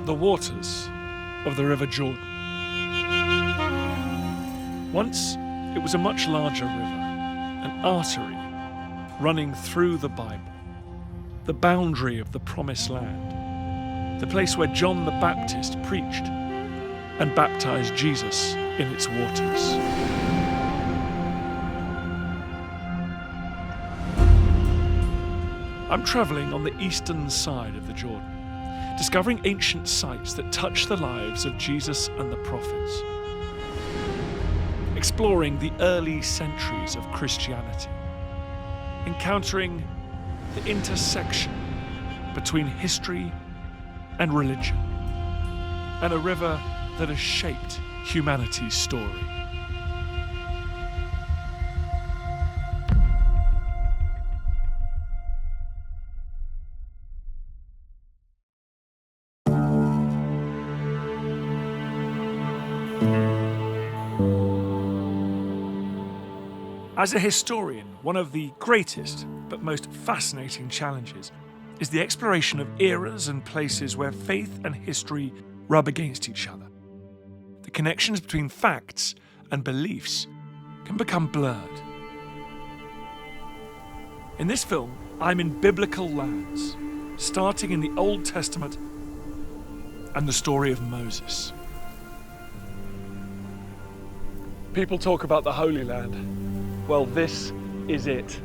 the waters of the River Jordan. Once, it was a much larger river, an artery running through the Bible, the boundary of the Promised Land, the place where John the Baptist preached and baptized Jesus in its waters. I'm traveling on the eastern side of the Jordan, discovering ancient sites that touch the lives of Jesus and the prophets, exploring the early centuries of Christianity, encountering the intersection between history and religion, and a river that has shaped humanity's story. As a historian, one of the greatest but most fascinating challenges is the exploration of eras and places where faith and history rub against each other. The connections between facts and beliefs can become blurred. In this film, I'm in biblical lands, starting in the Old Testament and the story of Moses. People talk about the Holy Land. Well, this is it.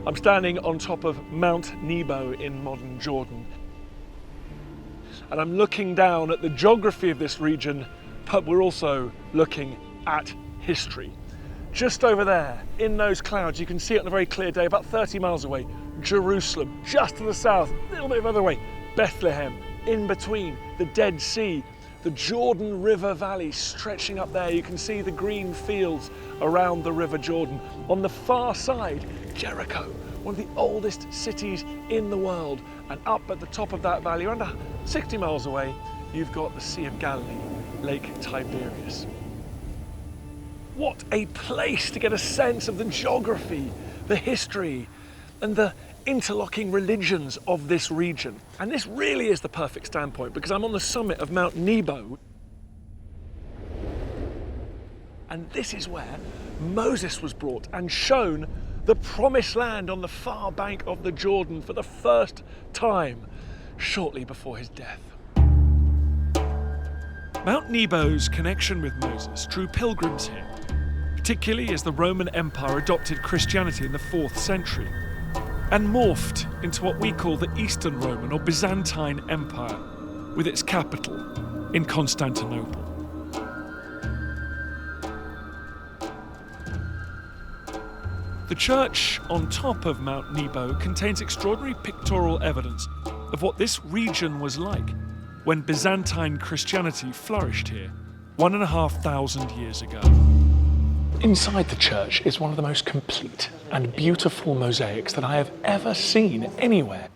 I'm standing on top of Mount Nebo in modern Jordan. And I'm looking down at the geography of this region, but we're also looking at history. Just over there, in those clouds, you can see it on a very clear day, about 30 miles away, Jerusalem. Just to the south, a little bit further away, Bethlehem. In between, the Dead Sea, the Jordan River Valley stretching up there. You can see the green fields around the River Jordan. On the far side, Jericho, one of the oldest cities in the world. And up at the top of that valley, around 60 miles away, you've got the Sea of Galilee, Lake Tiberias. What a place to get a sense of the geography, the history, and the interlocking religions of this region. And this really is the perfect standpoint because I'm on the summit of Mount Nebo. And this is where Moses was brought and shown the promised land on the far bank of the Jordan for the first time, shortly before his death. Mount Nebo's connection with Moses drew pilgrims here, particularly as the Roman Empire adopted Christianity in the 4th century and morphed into what we call the Eastern Roman or Byzantine Empire, with its capital in Constantinople. The church on top of Mount Nebo contains extraordinary pictorial evidence of what this region was like when Byzantine Christianity flourished here 1,500 years ago. Inside the church is one of the most complete and beautiful mosaics that I have ever seen anywhere.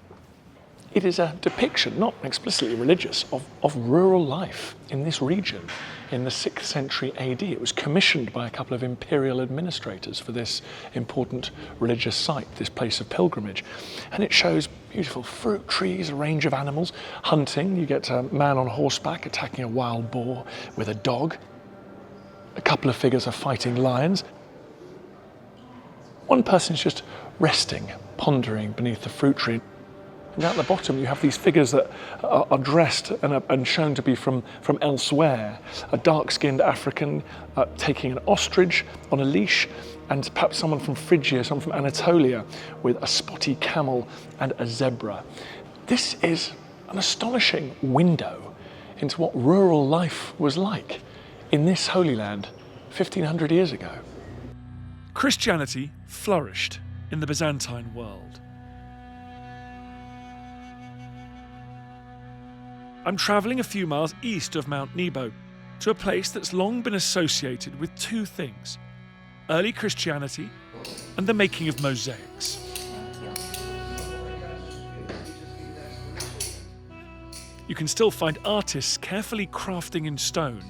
It is a depiction, not explicitly religious, of rural life in this region in the 6th century AD. It was commissioned by a couple of imperial administrators for this important religious site, this place of pilgrimage. And it shows beautiful fruit trees, a range of animals, hunting. You get a man on horseback attacking a wild boar with a dog. A couple of figures are fighting lions. One person's just resting, pondering beneath the fruit tree. And at the bottom you have these figures that are dressed and shown to be from elsewhere. A dark-skinned African taking an ostrich on a leash, and perhaps someone from Phrygia, someone from Anatolia with a spotty camel and a zebra. This is an astonishing window into what rural life was like in this Holy Land 1,500 years ago. Christianity flourished in the Byzantine world. I'm travelling a few miles east of Mount Nebo to a place that's long been associated with two things: early Christianity and the making of mosaics. You can still find artists carefully crafting in stone,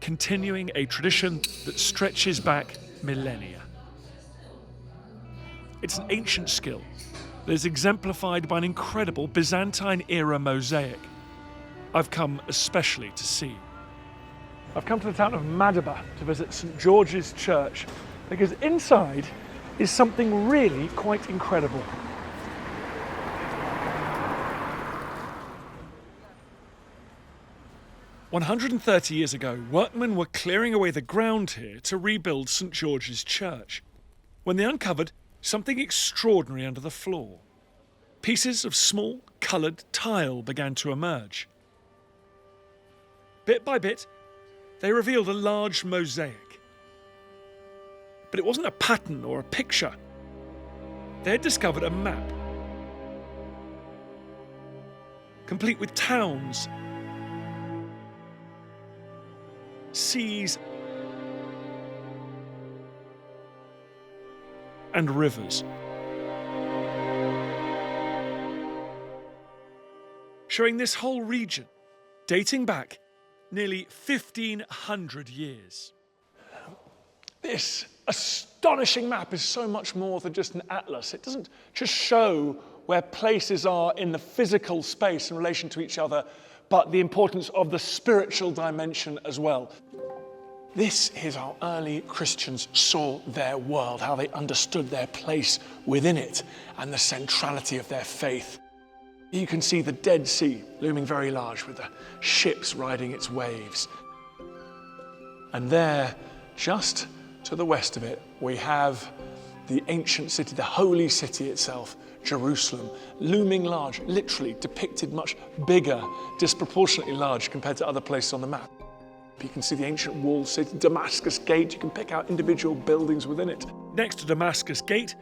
continuing a tradition that stretches back millennia. It's an ancient skill that is exemplified by an incredible Byzantine-era mosaic I've come especially to see. I've come to the town of Madaba to visit St. George's Church because inside is something really quite incredible. "130 years ago, workmen were clearing away the ground here to rebuild St. George's Church, when they uncovered something extraordinary under the floor. Pieces of small, coloured tile began to emerge. Bit by bit, they revealed a large mosaic. But it wasn't a pattern or a picture. They had discovered a map, complete with towns, seas, and rivers, showing this whole region dating back nearly 1,500 years. This astonishing map is so much more than just an atlas. It doesn't just show where places are in the physical space in relation to each other, but the importance of the spiritual dimension as well. This is how early Christians saw their world, how they understood their place within it and the centrality of their faith. You can see the Dead Sea looming very large with the ships riding its waves. And there, just to the west of it, we have the ancient city, the holy city itself, Jerusalem, looming large, literally depicted much bigger, disproportionately large compared to other places on the map. You can see the ancient walled city, Damascus Gate. You can pick out individual buildings within it. Next to Damascus Gate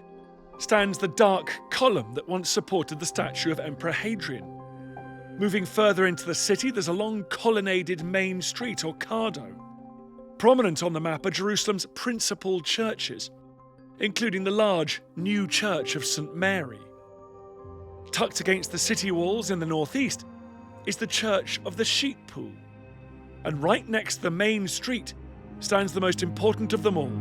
stands the dark column that once supported the statue of Emperor Hadrian. Moving further into the city, there's a long colonnaded main street, or cardo. Prominent on the map are Jerusalem's principal churches, including the large new church of St. Mary. Tucked against the city walls in the northeast is the Church of the Sheep Pool. And right next to the main street stands the most important of them all.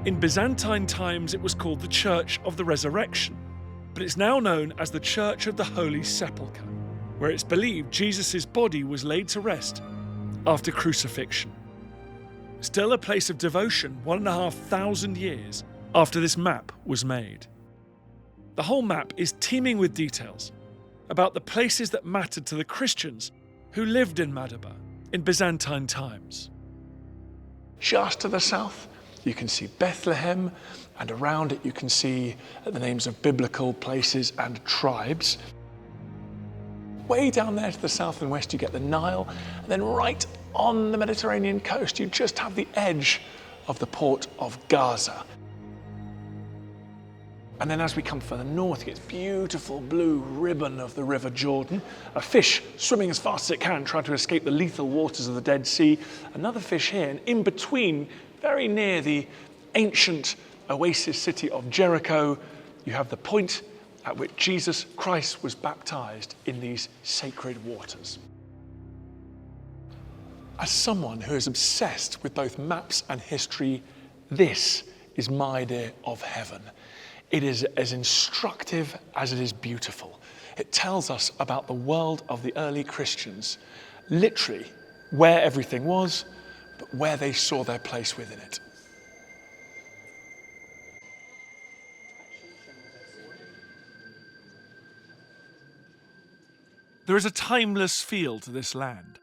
In Byzantine times, it was called the Church of the Resurrection, but it's now known as the Church of the Holy Sepulchre, where it's believed Jesus' body was laid to rest after crucifixion. Still a place of devotion 1,500 years after this map was made. The whole map is teeming with details about the places that mattered to the Christians who lived in Madaba in Byzantine times. Just to the south, you can see Bethlehem, and around it you can see the names of biblical places and tribes. Way down there to the south and west you get the Nile, and then right on the Mediterranean coast you just have the edge of the port of Gaza. And then as we come further north, you get this beautiful blue ribbon of the River Jordan, a fish swimming as fast as it can, trying to escape the lethal waters of the Dead Sea, another fish here, and in between, very near the ancient oasis city of Jericho, you have the point at which Jesus Christ was baptized in these sacred waters. As someone who is obsessed with both maps and history, this is my idea of heaven. It is as instructive as it is beautiful. It tells us about the world of the early Christians, literally where everything was, but where they saw their place within it. There is a timeless feel to this land.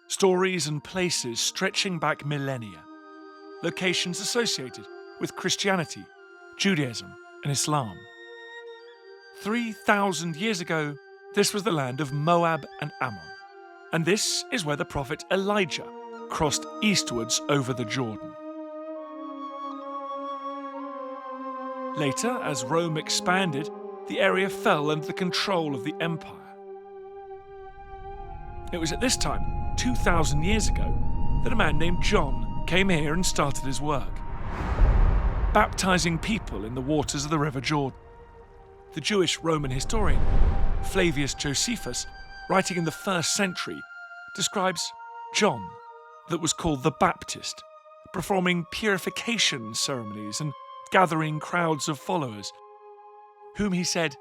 Stories and places stretching back millennia. Locations associated with Christianity, Judaism, and Islam. 3,000 years ago, this was the land of Moab and Ammon. And this is where the prophet Elijah crossed eastwards over the Jordan. Later, as Rome expanded, the area fell under the control of the empire. It was at this time, 2,000 years ago, that a man named John came here and started his work, baptizing people in the waters of the River Jordan. The Jewish Roman historian Flavius Josephus, writing in the 1st century, describes John, that was called the Baptist, performing purification ceremonies and gathering crowds of followers, whom he said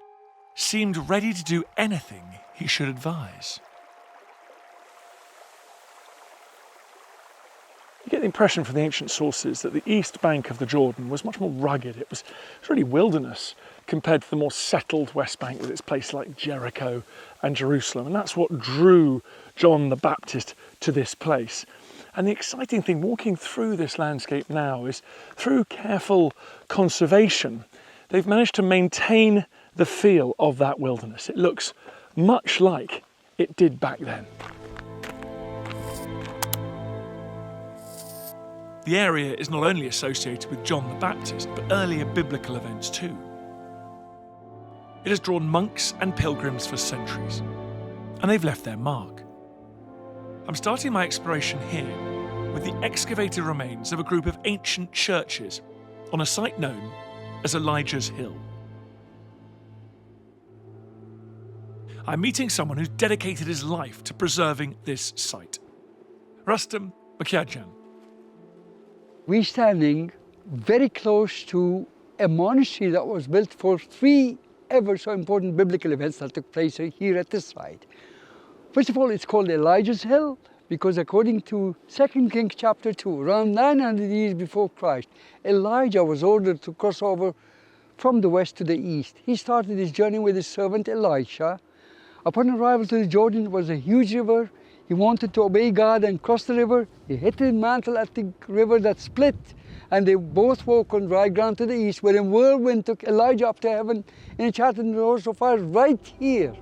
seemed ready to do anything he should advise. You get the impression from the ancient sources that the east bank of the Jordan was much more rugged. It was really wilderness compared to the more settled west bank with its places like Jericho and Jerusalem. And that's what drew John the Baptist to this place. And the exciting thing walking through this landscape now is through careful conservation, they've managed to maintain the feel of that wilderness. It looks much like it did back then. The area is not only associated with John the Baptist, but earlier biblical events too. It has drawn monks and pilgrims for centuries, and they've left their mark. I'm starting my exploration here with the excavated remains of a group of ancient churches on a site known as Elijah's Hill. I'm meeting someone who's dedicated his life to preserving this site. Rustam Makiadjan. We're standing very close to a monastery that was built for 3 ever so important biblical events that took place here at this site. First of all, it's called Elijah's Hill because according to 2 Kings chapter 2, around 900 years before Christ, Elijah was ordered to cross over from the west to the east. He started his journey with his servant Elisha. Upon arrival to the Jordan, it was a huge river. He wanted to obey God and cross the river. He hit his mantle at the river that split, and they both walked on dry ground to the east, where a whirlwind took Elijah up to heaven in a chariot and roars of fire right here.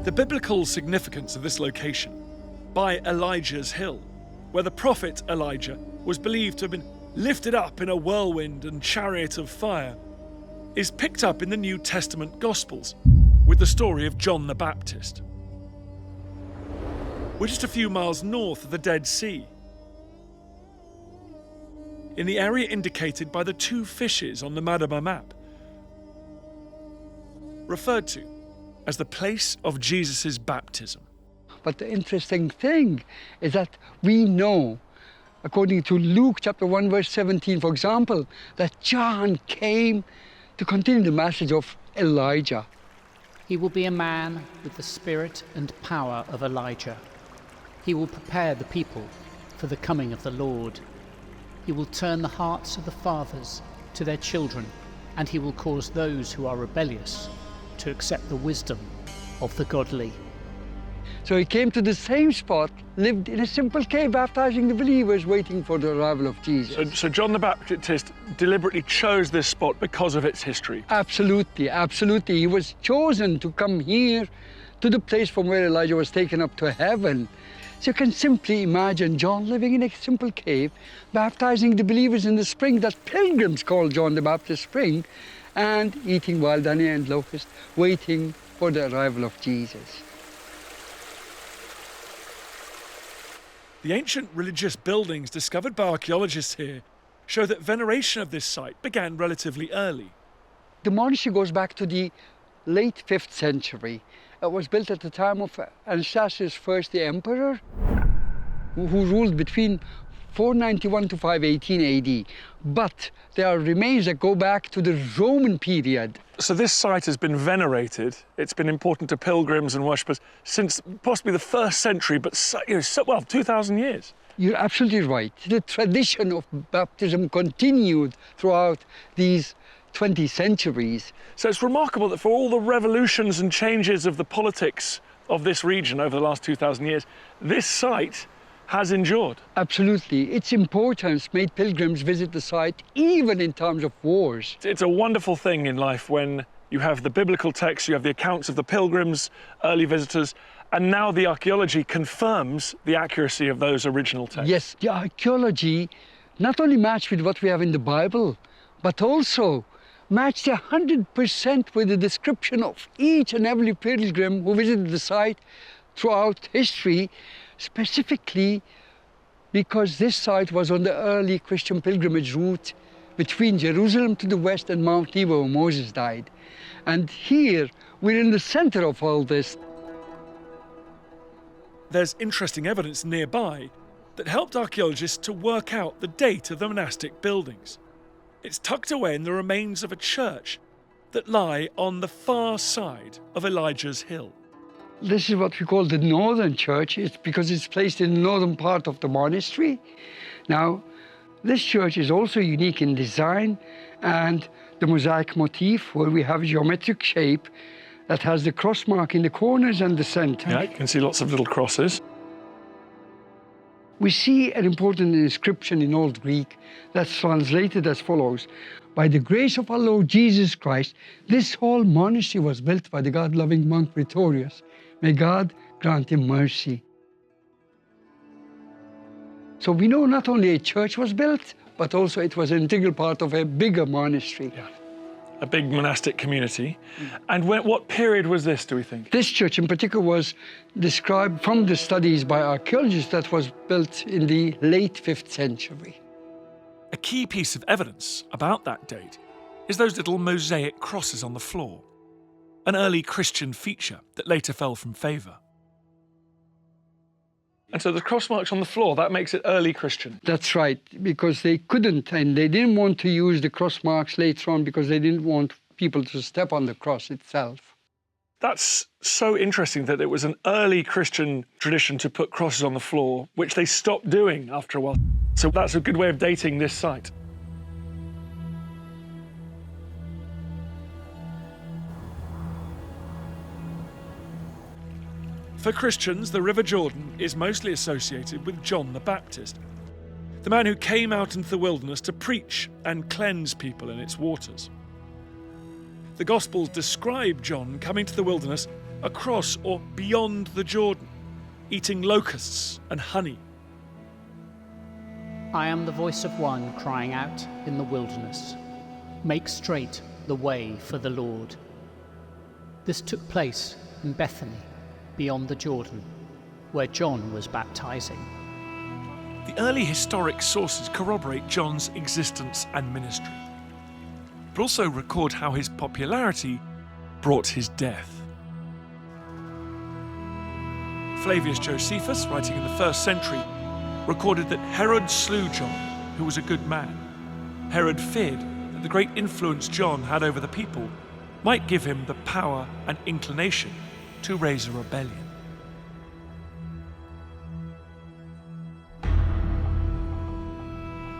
The biblical significance of this location, by Elijah's Hill, where the prophet Elijah was believed to have been lifted up in a whirlwind and chariot of fire, is picked up in the New Testament Gospels with the story of John the Baptist. We're just a few miles north of the Dead Sea, in the area indicated by the 2 fishes on the Madaba map, referred to as the place of Jesus' baptism. But the interesting thing is that we know, according to Luke chapter 1 verse 17, for example, that John came to continue the message of Elijah. He will be a man with the spirit and power of Elijah. He will prepare the people for the coming of the Lord. He will turn the hearts of the fathers to their children, and he will cause those who are rebellious to accept the wisdom of the godly. So he came to the same spot, lived in a simple cave, baptizing the believers, waiting for the arrival of Jesus. So John the Baptist deliberately chose this spot because of its history? Absolutely, absolutely. He was chosen to come here to the place from where Elijah was taken up to heaven. So you can simply imagine John living in a simple cave, baptizing the believers in the spring that pilgrims call John the Baptist Spring, and eating wild honey and locust, waiting for the arrival of Jesus. The ancient religious buildings discovered by archaeologists here show that veneration of this site began relatively early. The monastery goes back to the late 5th century. It was built at the time of Anastasius I, the emperor, who ruled between 491 to 518 AD. But there are remains that go back to the Roman period. So this site has been venerated. It's been important to pilgrims and worshippers since possibly the 1st century, but 2,000 years. You're absolutely right. The tradition of baptism continued throughout these 20 centuries. So it's remarkable that for all the revolutions and changes of the politics of this region over the last 2,000 years, this site has endured. Absolutely. Its importance made pilgrims visit the site even in times of wars. It's a wonderful thing in life when you have the biblical text, you have the accounts of the pilgrims, early visitors, and now the archaeology confirms the accuracy of those original texts. Yes, the archaeology not only matched with what we have in the Bible, but also matched 100% with the description of each and every pilgrim who visited the site throughout history, specifically because this site was on the early Christian pilgrimage route between Jerusalem to the west and Mount Nebo, where Moses died. And here, we're in the center of all this. There's interesting evidence nearby that helped archaeologists to work out the date of the monastic buildings. It's tucked away in the remains of a church that lie on the far side of Elijah's Hill. This is what we call the northern church. It's because it's placed in the northern part of the monastery. Now, this church is also unique in design and the mosaic motif, where we have a geometric shape that has the cross mark in the corners and the center. Yeah, you can see lots of little crosses. We see an important inscription in Old Greek that's translated as follows: "By the grace of our Lord Jesus Christ, this whole monastery was built by the God-loving monk Pretorius. May God grant him mercy." So we know not only a church was built, but also it was an integral part of a bigger monastery. Yeah. A big monastic community. And what period was this, do we think? This church in particular was described from the studies by archaeologists that was built in the late 5th century. A key piece of evidence about that date is those little mosaic crosses on the floor, an early Christian feature that later fell from favour. And so the cross marks on the floor, that makes it early Christian. That's right, because they couldn't and they didn't want to use the cross marks later on because they didn't want people to step on the cross itself. That's so interesting that it was an early Christian tradition to put crosses on the floor, which they stopped doing after a while. So that's a good way of dating this site. For Christians, the River Jordan is mostly associated with John the Baptist, the man who came out into the wilderness to preach and cleanse people in its waters. The Gospels describe John coming to the wilderness across or beyond the Jordan, eating locusts and honey. I am the voice of one crying out in the wilderness, "Make straight the way for the Lord." This took place in Bethany Beyond the Jordan, where John was baptizing. The early historic sources corroborate John's existence and ministry, but also record how his popularity brought his death. Flavius Josephus, writing in the 1st century, recorded that Herod slew John, who was a good man. Herod feared that the great influence John had over the people might give him the power and inclination to raise a rebellion.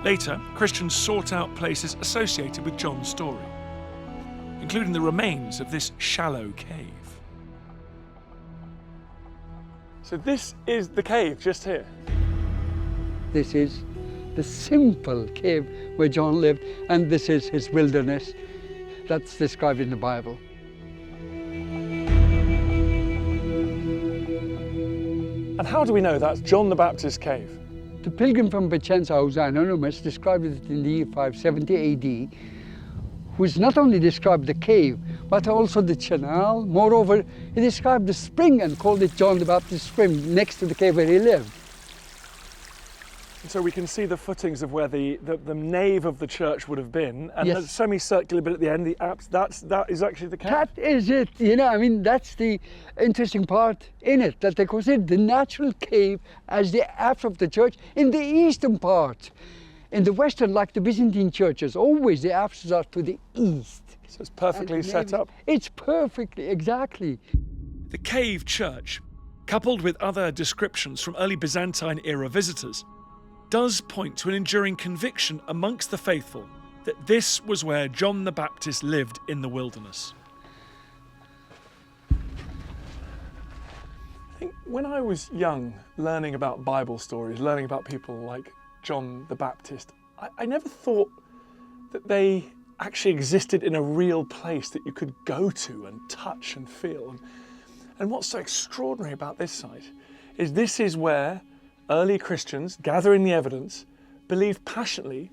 Later, Christians sought out places associated with John's story, including the remains of this shallow cave. So this is the cave just here. This is the simple cave where John lived, and this is his wilderness that's described in the Bible. And how do we know that's John the Baptist's cave? The pilgrim from Vicenza, who's anonymous, described it in the year 570 AD, who's not only described the cave, but also the canal. Moreover, he described the spring and called it John the Baptist Spring, next to the cave where he lived. And so we can see the footings of where the nave of the church would have been, and Yes. the semicircular bit at the end, the apse, that is actually the cave. That is it, that's the interesting part in it, that they consider the natural cave as the apse of the church in the eastern part. In the western, like the Byzantine churches, always the apses are to the east. So it's perfectly set up. It's perfectly, exactly. The cave church, coupled with other descriptions from early Byzantine era visitors, does point to an enduring conviction amongst the faithful that this was where John the Baptist lived in the wilderness. I think when I was young, learning about Bible stories, learning about people like John the Baptist, I never thought that they actually existed in a real place that you could go to and touch and feel. And what's so extraordinary about this site is this is where early Christians, gathering the evidence, believed passionately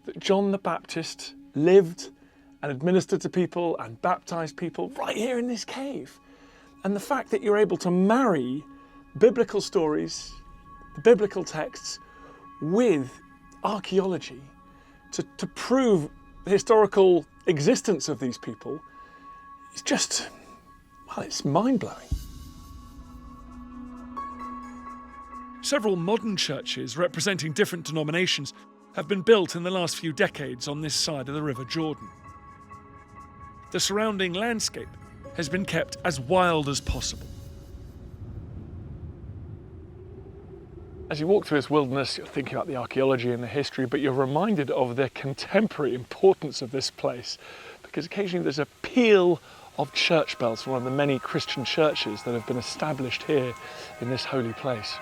that John the Baptist lived and administered to people and baptized people right here in this cave. And the fact that you're able to marry biblical stories, the biblical texts, with archaeology to prove the historical existence of these people is just, well, it's mind-blowing. Several modern churches representing different denominations have been built in the last few decades on this side of the River Jordan. The surrounding landscape has been kept as wild as possible. As you walk through this wilderness, you're thinking about the archaeology and the history, but you're reminded of the contemporary importance of this place, because occasionally there's a peal of church bells from one of the many Christian churches that have been established here in this holy place.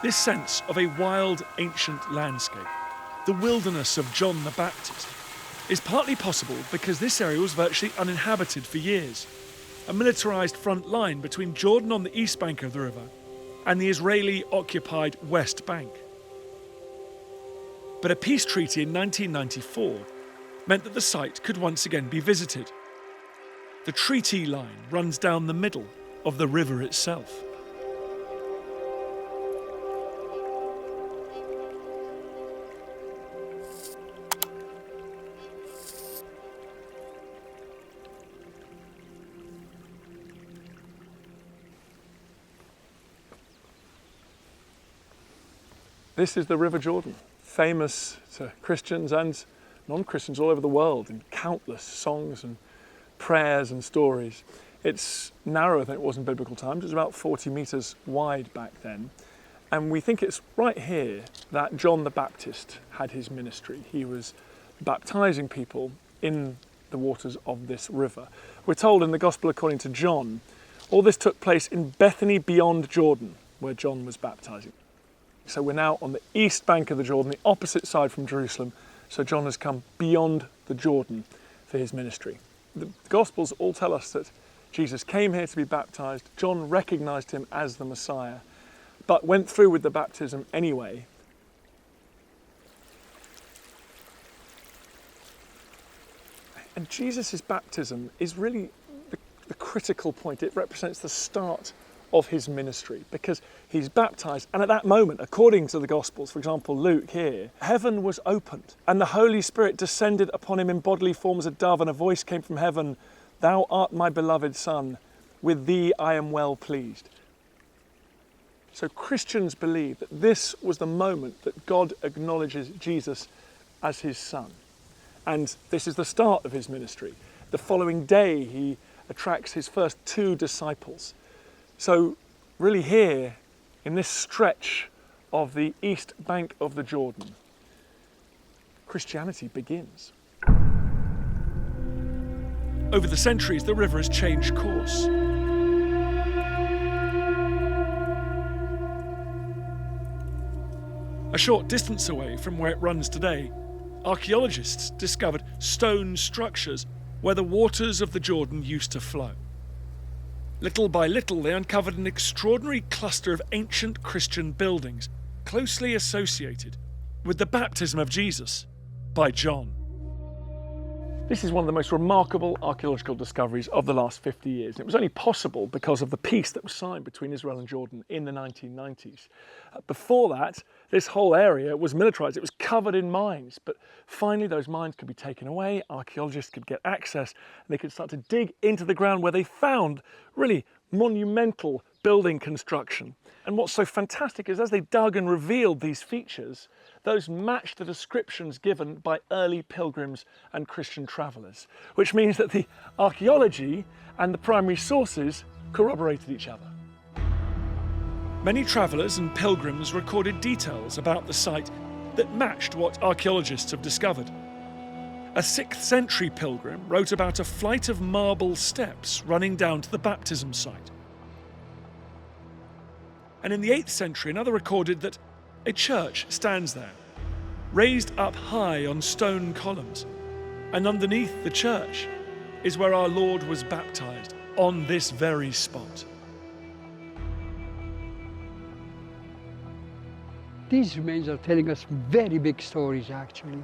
This sense of a wild, ancient landscape, the wilderness of John the Baptist, is partly possible because this area was virtually uninhabited for years, a militarised front line between Jordan on the east bank of the river and the Israeli-occupied west bank. But a peace treaty in 1994 meant that the site could once again be visited. The treaty line runs down the middle of the river itself. This is the River Jordan, famous to Christians and non-Christians all over the world in countless songs and prayers and stories. It's narrower than it was in biblical times. It was about 40 metres wide back then. And we think it's right here that John the Baptist had his ministry. He was baptising people in the waters of this river. We're told in the Gospel according to John, all this took place in Bethany Beyond Jordan, where John was baptising. So we're now on the east bank of the Jordan, the opposite side from Jerusalem. So John has come beyond the Jordan for his ministry. The Gospels all tell us that Jesus came here to be baptised. John recognised him as the Messiah, but went through with the baptism anyway. And Jesus' baptism is really the critical point. It represents the start of his ministry, because he's baptized, and at that moment, according to the Gospels, for example Luke here, heaven was opened and the Holy Spirit descended upon him in bodily form as a dove, and a voice came from heaven, "Thou art my beloved Son, with thee I am well pleased." So Christians believe that this was the moment that God acknowledges Jesus as his Son, and this is the start of his ministry. The following day he attracts his first 2 disciples. So really here, in this stretch of the east bank of the Jordan, Christianity begins. Over the centuries, the river has changed course. A short distance away from where it runs today, archaeologists discovered stone structures where the waters of the Jordan used to flow. Little by little, they uncovered an extraordinary cluster of ancient Christian buildings closely associated with the baptism of Jesus by John. This is one of the most remarkable archaeological discoveries of the last 50 years. It was only possible because of the peace that was signed between Israel and Jordan in the 1990s. Before that, this whole area was militarized. It was covered in mines, but finally those mines could be taken away. Archaeologists could get access, and they could start to dig into the ground where they found really monumental building construction. And what's so fantastic is as they dug and revealed these features, those matched the descriptions given by early pilgrims and Christian travellers, which means that the archaeology and the primary sources corroborated each other. Many travellers and pilgrims recorded details about the site that matched what archaeologists have discovered. A 6th century pilgrim wrote about a flight of marble steps running down to the baptism site. And in the 8th century, another recorded that a church stands there, raised up high on stone columns, and underneath the church is where our Lord was baptized, on this very spot. These remains are telling us very big stories, actually,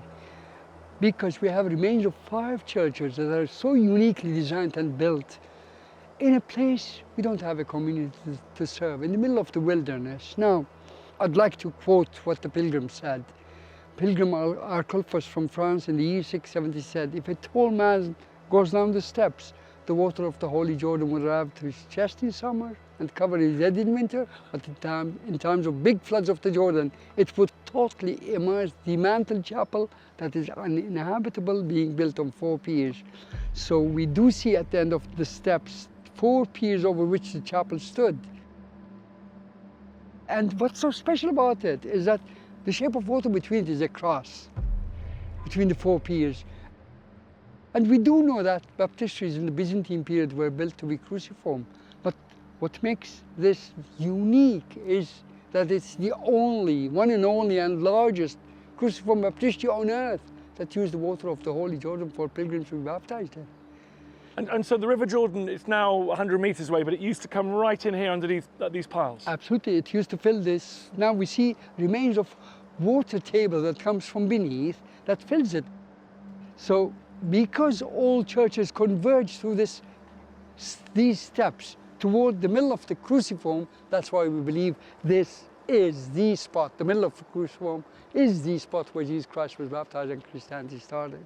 because we have remains of 5 churches that are so uniquely designed and built in a place we don't have a community to serve, in the middle of the wilderness. Now, I'd like to quote what the pilgrim said. pilgrim archaeologists from France in the year 670 said, if a tall man goes down the steps, the water of the Holy Jordan would arrive to his chest in summer and cover his head in winter, but in times of big floods of the Jordan, it would totally immerse the mantle chapel that is uninhabitable, being built on 4 piers. So we do see at the end of the steps 4 piers over which the chapel stood. And what's so special about it is that the shape of water between it is a cross, between the 4 piers. And we do know that baptistries in the Byzantine period were built to be cruciform. But what makes this unique is that it's the only, one and only and largest cruciform baptistry on earth that used the water of the Holy Jordan for pilgrims to be baptized in. And so the River Jordan, it's now 100 meters away, but it used to come right in here underneath these piles. Absolutely, it used to fill this. Now we see remains of water table that comes from beneath that fills it. So because all churches converge through these steps toward the middle of the cruciform, that's why we believe this is the spot. The middle of the cruciform is the spot where Jesus Christ was baptized and Christianity started.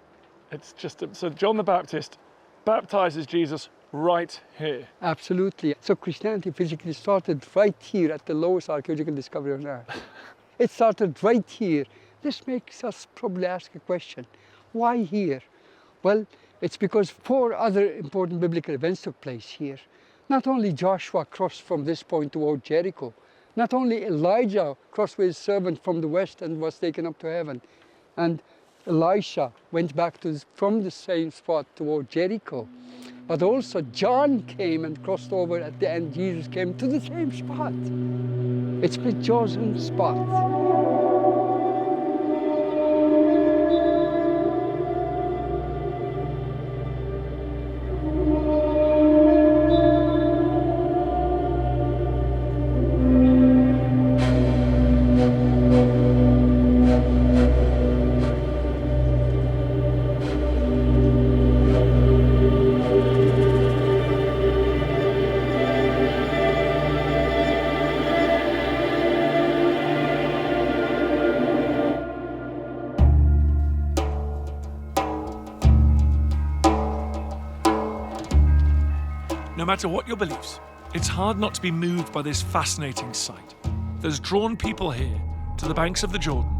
It's just, so John the Baptist baptizes Jesus right here. Absolutely. So Christianity physically started right here at the lowest archaeological discovery on earth. It started right here. This makes us probably ask a question. Why here? Well, it's because 4 other important biblical events took place here. Not only Joshua crossed from this point toward Jericho, not only Elijah crossed with his servant from the west and was taken up to heaven, and Elisha went back from the same spot toward Jericho, but also John came and crossed over at the end. Jesus came to the same spot. It's the chosen spot. No matter what your beliefs, it's hard not to be moved by this fascinating sight that has drawn people here to the banks of the Jordan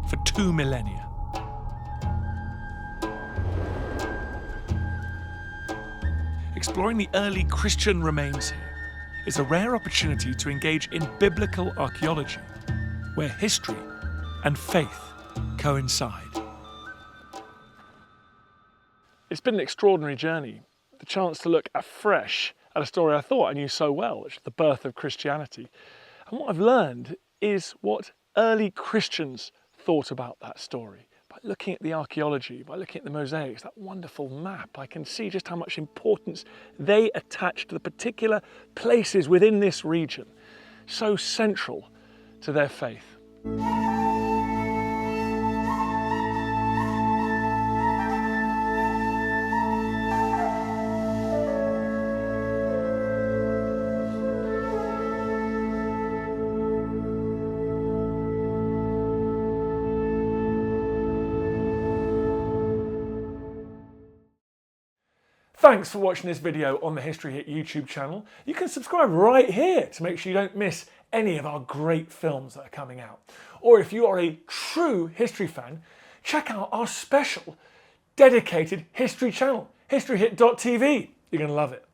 for 2 millennia. Exploring the early Christian remains here is a rare opportunity to engage in biblical archaeology, where history and faith coincide. It's been an extraordinary journey. The chance to look afresh at a story I thought I knew so well, which is the birth of Christianity. And what I've learned is what early Christians thought about that story. By looking at the archaeology, by looking at the mosaics, that wonderful map, I can see just how much importance they attach to the particular places within this region, so central to their faith. Thanks for watching this video on the History Hit YouTube channel. You can subscribe right here to make sure you don't miss any of our great films that are coming out. Or if you are a true history fan, check out our special dedicated history channel, historyhit.tv. You're going to love it.